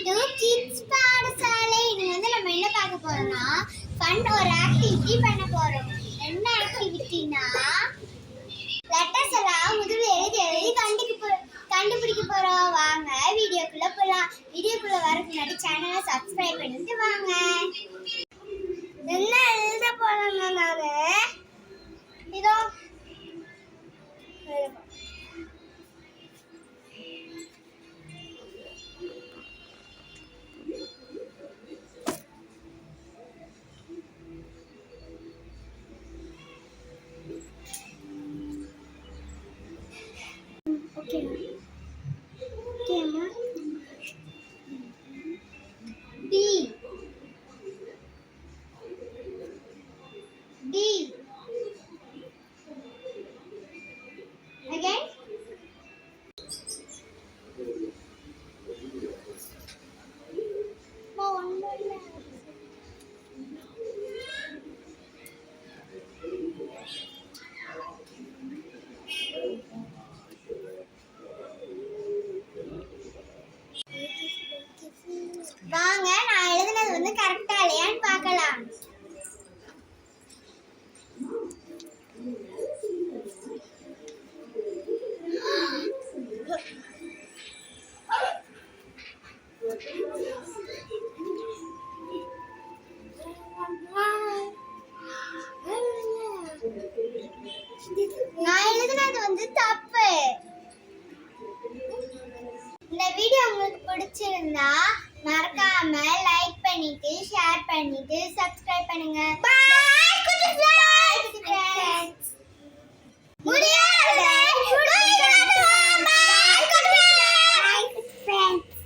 To kids பாடசாலை. இன்னைக்கு நம்ம என்ன பார்க்க போறோம்னா ஃபன் ஒரு ஆக்டிவிட்டி பண்ண போறோம். என்ன ஆக்டிவிட்டினா லெட்டர்ஸ் எல்லாம் முதல்ல எழுதி கண்டுபிடிக்க போறோம். வாங்க வீடியோக்குள்ள போலாம். வீடியோக்குள்ள வரதுக்கு முன்னாடி சேனலை சப்ஸ்கிரைப் பண்ணிட்டு வாங்க. என்ன எழுத போறோம்னா நானு இதோ வாங்க நான் எழுதுனது வந்து கரெக்டா இல்லையான்னு பார்க்கலாம். நான் எழுதுனது வந்து தப்பு. இந்த வீடியோ உங்களுக்கு பிடிச்சிருந்தா மறக்காம லைக் பண்ணிட்டு ஷேர் பண்ணிட்டு சப்ஸ்கிரைப் பண்ணுங்க. பை குட்டி ஃப்ரெண்ட்ஸ். முடியாத